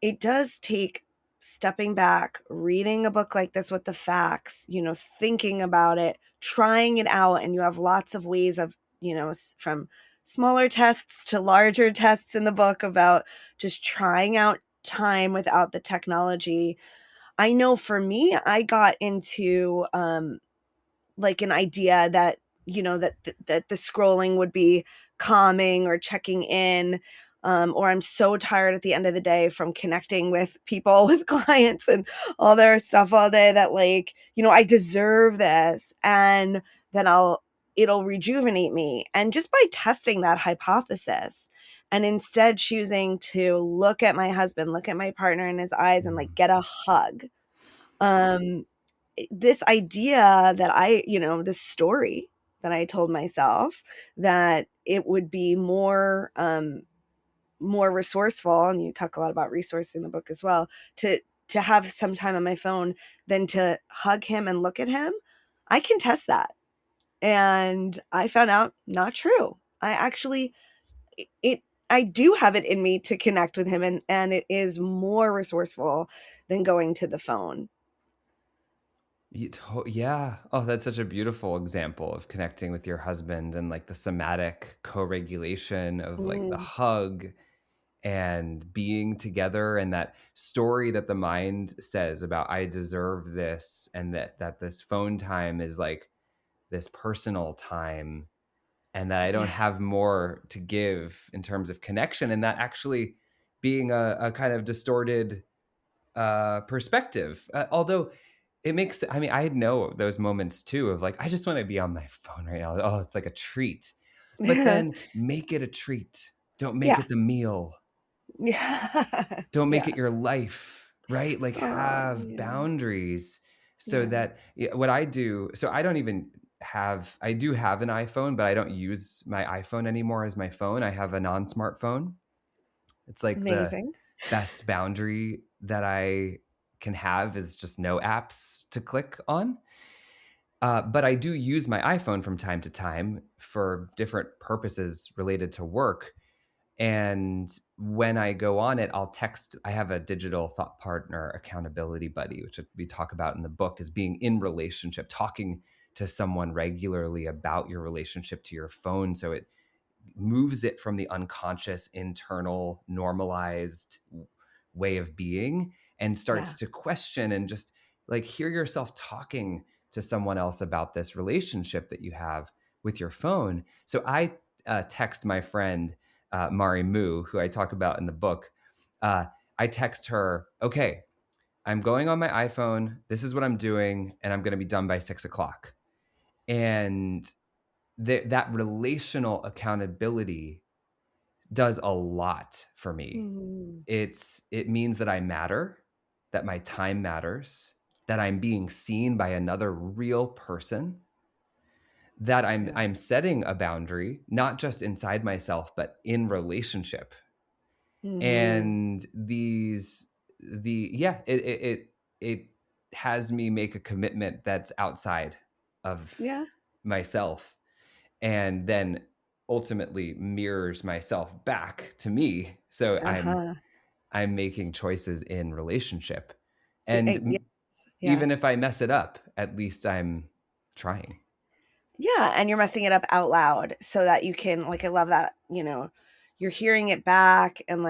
it does take stepping back, reading a book like this with the facts, thinking about it, trying it out. And you have lots of ways of, from smaller tests to larger tests in the book about just trying out time without the technology. I know for me, I got into like an idea that that the scrolling would be calming or checking in, or I'm so tired at the end of the day from connecting with people with clients and all their stuff all day that like I deserve this, and then it'll rejuvenate me. And just by testing that hypothesis and instead choosing to look at my husband, look at my partner in his eyes and like Mm. get a hug, um this idea that this story that I told myself that it would be more resourceful, and you talk a lot about resource in the book as well, to have some time on my phone than to hug him and look at him. I can test that. And I found out not true. I actually it I do have it in me to connect with him, and it is more resourceful than going to the phone. Yeah. Oh, that's such a beautiful example of connecting with your husband and like the somatic co-regulation of like the Mm, hug and being together, and that story that the mind says about I deserve this, and that this phone time is like this personal time, and that I don't yeah. have more to give in terms of connection, and that actually being a kind of distorted perspective. Although it makes, I mean, I know those moments too of like, I just want to be on my phone right now. Oh, it's like a treat. But then make it a treat. Don't make Yeah. it the meal. Yeah. Don't make Yeah. it your life. right? Like Oh, have yeah. boundaries so Yeah. that what I do, so I don't even have, I do have an iPhone, but I don't use my iPhone anymore as my phone. I have a non-smartphone. It's like the Amazing. best boundary that I can have is just no apps to click on. But I do use my iPhone from time to time for different purposes related to work. And when I go on it, I'll text. I have a digital thought partner accountability buddy, which we talk about in the book, is being in relationship, talking to someone regularly about your relationship to your phone. So it moves it from the unconscious, internal, normalized way of being and starts Yeah. to question and just like hear yourself talking to someone else about this relationship that you have with your phone. So I text my friend Mari Mu, who I talk about in the book. Uh, I text her, okay, I'm going on my iPhone. This is what I'm doing, and I'm going to be done by 6 o'clock. And that relational accountability does a lot for me. Mhm. It means that I matter, that my time matters, that I'm being seen by another real person, that Yeah. I'm setting a boundary, not just inside myself, but in relationship. Mhm. And the yeah, it has me make a commitment that's outside of Yeah. myself and then ultimately mirrors myself back to me. So Uh-huh. I'm making choices in relationship. And Yes. Yeah. even if I mess it up, at least I'm trying. Yeah, and you're messing it up out loud so that you can like I love that, you're hearing it back and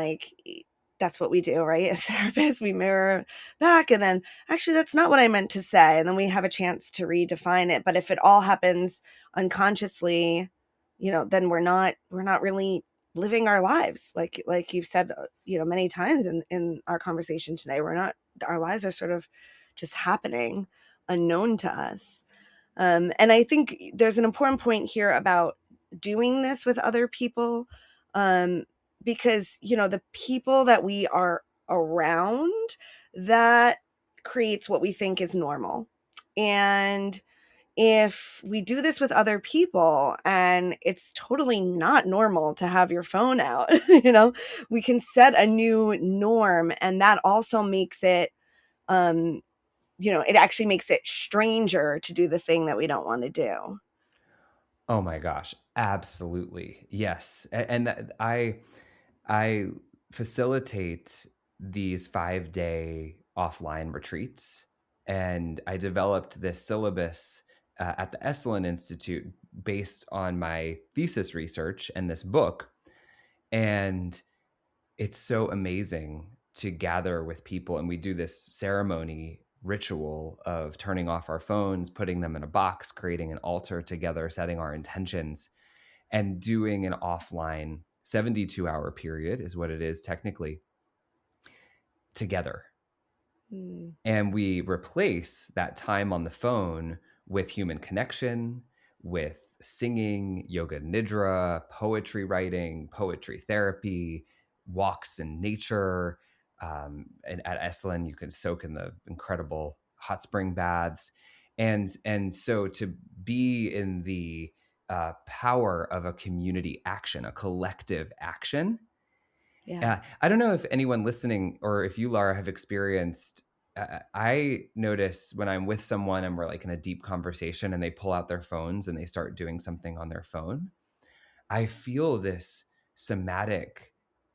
that's what we do, right? As therapists, we mirror back and then actually that's not what I meant to say. And then we have a chance to redefine it. But if it all happens unconsciously, then we're not really living our lives. Like you've said, many times in our conversation today. We're not our lives are sort of just happening unknown to us. And I think there's an important point here about doing this with other people, um, because, the people that we are around, that creates what we think is normal. And if we do this with other people and it's totally not normal to have your phone out, we can set a new norm. And that also makes it, um, it actually makes it stranger to do the thing that we don't want to do. Oh my gosh, absolutely. Yes. And I facilitate these 5-day offline retreats and I developed this syllabus at the Esalen Institute based on my thesis research and this book. And it's so amazing to gather with people and we do this ceremony ritual of turning off our phones, putting them in a box, creating an altar together, setting our intentions and doing an offline 72-hour period is what it is technically together. Mm, And we replace that time on the phone with human connection, with singing, yoga nidra, poetry writing, poetry therapy, walks in nature. And at Esalen, you can soak in the incredible hot spring baths. And so to be in the power of a community action, a collective action. yeah. I don't know if anyone listening or if you, Laura, have experienced. I notice when I'm with someone and we're like in a deep conversation and they pull out their phones and they start doing something on their phone. I feel this somatic,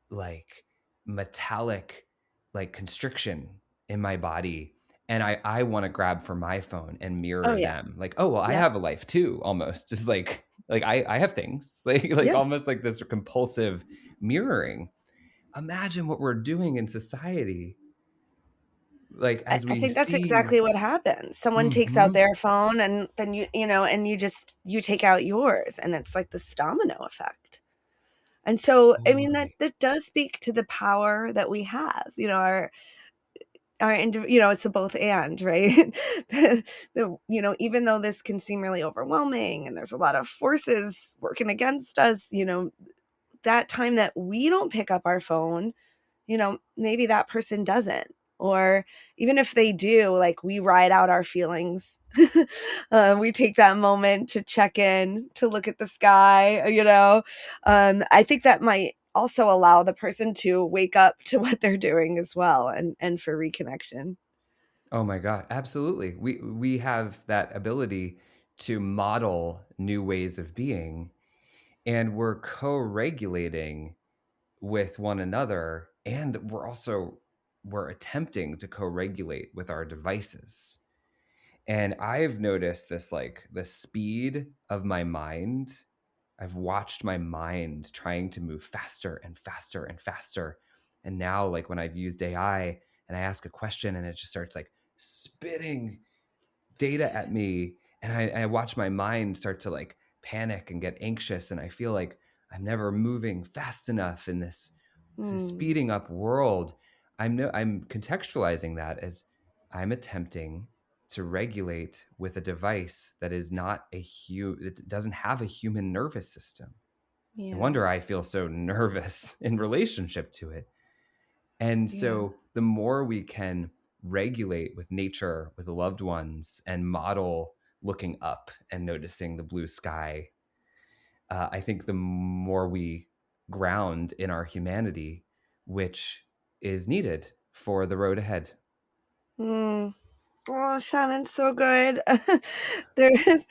like metallic, like constriction in my body. And I want to grab for my phone and Oh, mirror yeah. them. Like, oh well, I Yeah. have a life too, almost. Just like I have things. Like Yeah. almost like this compulsive mirroring. Imagine what we're doing in society, like I, as I we think that's see. exactly what happens. Someone takes out Mhm. their phone and then and you take out yours and it's like this domino effect. And so, I mean, that Totally. that does speak to the power that we have, it's a both and, right? Even though this can seem really overwhelming and there's a lot of forces working against us, that time that we don't pick up our phone, maybe that person doesn't. Or even if they do, like, we ride out our feelings. We take that moment to check in, to look at the sky, you know. I think that might also allow the person to wake up to what they're doing as well, and for reconnection. Oh my god, absolutely. We have that ability to model new ways of being, and we're co-regulating with one another, and we're attempting to co-regulate with our devices. And I've noticed this, like, the speed of my mind. I've watched my mind trying to move faster and faster and faster. And now, like, when I've used AI and I ask a question and it just starts like spitting data at me, and I watch my mind start to like panic and get anxious, and I feel like I'm never moving fast enough in this Mm, speeding up world. I'm contextualizing that as I'm attempting to regulate with a device that is not it doesn't have a human nervous system. No yeah, wonder I feel so nervous in relationship to it. And yeah. so the more we can regulate with nature, with loved ones, and model looking up and noticing the blue sky, I think the more we ground in our humanity, which is needed for the road ahead. Mm. Oh, Shannon's so good. There's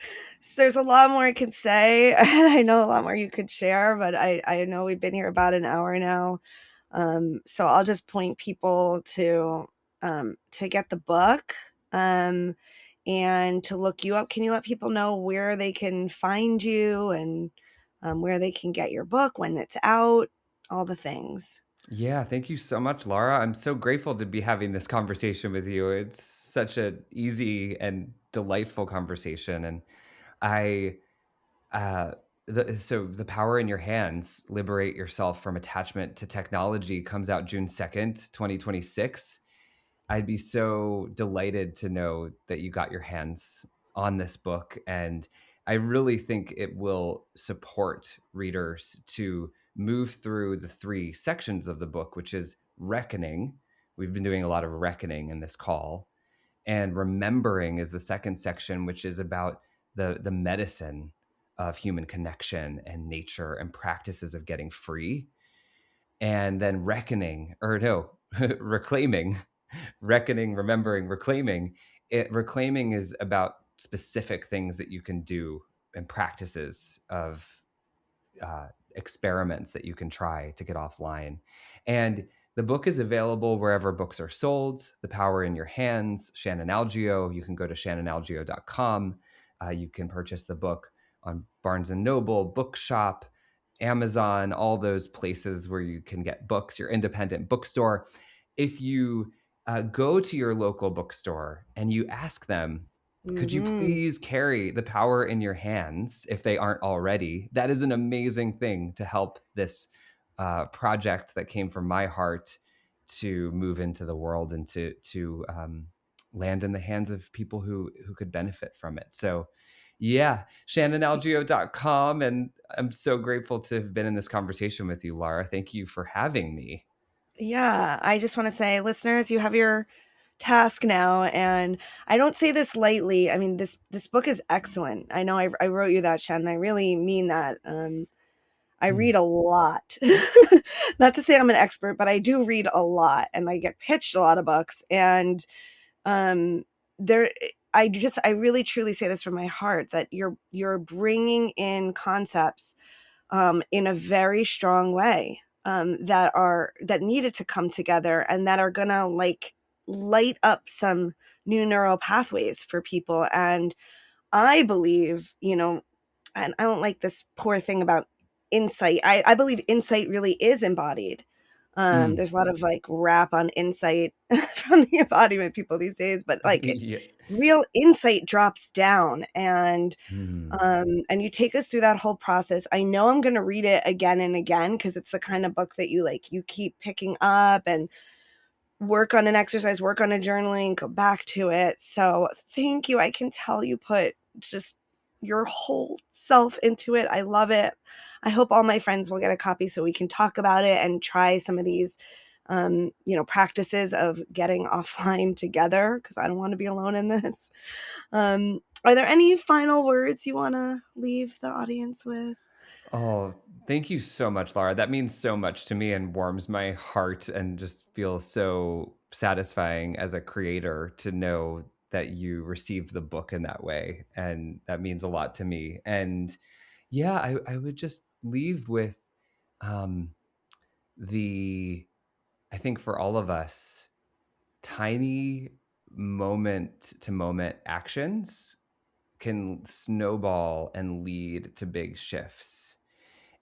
there's a lot more I could say, and I know a lot more you could share, but I know we've been here about an hour now. So I'll just point people to get the book, um, and to look you up. Can you let people know where they can find you, and where they can get your book, when it's out, all the things? Yeah, thank you so much, Laura. I'm so grateful to be having this conversation with you. It's such an easy and delightful conversation. And I Uh, so the power in your hands, liberate yourself from attachment to technology, comes out June 2nd, 2026. I'd be so delighted to know that you got your hands on this book. And I really think it will support readers to move through the three sections of the book, which is reckoning. We've been doing a lot of reckoning in this call, and remembering is the second section, which is about the medicine of human connection and nature and practices of getting free. And then reckoning, or no, reclaiming, reckoning, remembering, reclaiming. Reclaiming is about specific things that you can do and practices of experiments that you can try to get offline. And the book is available wherever books are sold. The Power in Your Hands, Shannon Algeo. You can go to shannonalgeo.com. You can purchase the book on Barnes and Noble, Bookshop, Amazon, all those places where you can get books, your independent bookstore. If you go to your local bookstore and you ask them, could you Mhm. please carry the power in your hands if they aren't already? That is an amazing thing to help this project that came from my heart to move into the world and to land in the hands of people who could benefit from it. So, yeah, shannonalgeo.com. And I'm so grateful to have been in this conversation with you, Laura. Thank you for having me. Yeah, I just wanna say, listeners, you have your task now, and I don't say this lightly. I mean, this book is excellent. I know I wrote you that, Shannon. I really mean that. I Hmm. read a lot. Not to say I'm an expert, but I do read a lot, and I get pitched a lot of books, and, um, there I really truly say this from my heart, that you're bringing in concepts, in a very strong way, that needed to come together, and that are gonna, like, light up some new neural pathways for people. And I believe, and I don't like this poor thing about insight. I believe insight really is embodied. Mm. There's a lot of, like, rap on insight from the embodiment people these days, but, like, Yeah. real insight drops down, Hmm. and you take us through that whole process. I know I'm gonna read it again and again, because it's the kind of book that you keep picking up and work on an exercise, work on a journaling, go back to it. So thank you. I can tell you put just your whole self into it. I love it. I hope all my friends will get a copy so we can talk about it and try some of these practices of getting offline together, because I don't want to be alone in this. Are there any final words you want to leave the audience with? Oh, thank you so much, Laura. That means so much to me and warms my heart and just feels so satisfying as a creator to know that you received the book in that way. And that means a lot to me. And yeah, I would just leave with um, I think for all of us, tiny moment to moment actions can snowball and lead to big shifts.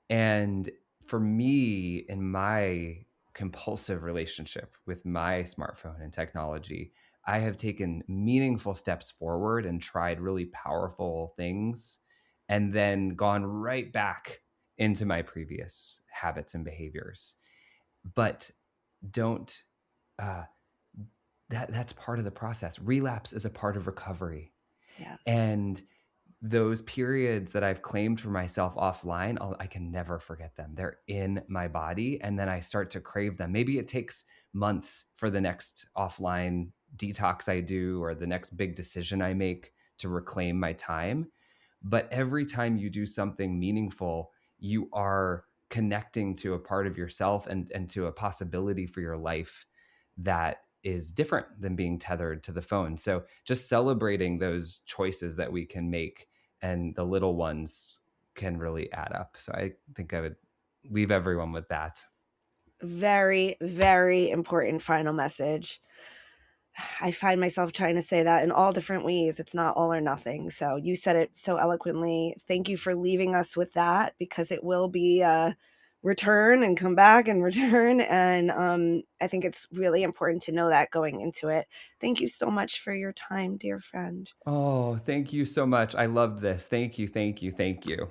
And for me, in my compulsive relationship with my smartphone and technology, I have taken meaningful steps forward and tried really powerful things and then gone right back into my previous habits and behaviors. But don't, uh, that's part of the process. Relapse is a part of recovery. Yes. And those periods that I've claimed for myself offline, I can never forget them. They're in my body. And then I start to crave them. Maybe it takes months for the next offline detox I do or the next big decision I make to reclaim my time. But every time you do something meaningful, you are connecting to a part of yourself and to a possibility for your life that is different than being tethered to the phone. So just celebrating those choices that we can make and the little ones can really add up. So I think I would leave everyone with that. Very, very important final message. I find myself trying to say that in all different ways. It's not all or nothing. So you said it so eloquently. Thank you for leaving us with that, because it will be a return and come back and return. And I think it's really important to know that going into it. Thank you so much for your time, dear friend. Oh, thank you so much. I loved this. Thank you. Thank you. Thank you.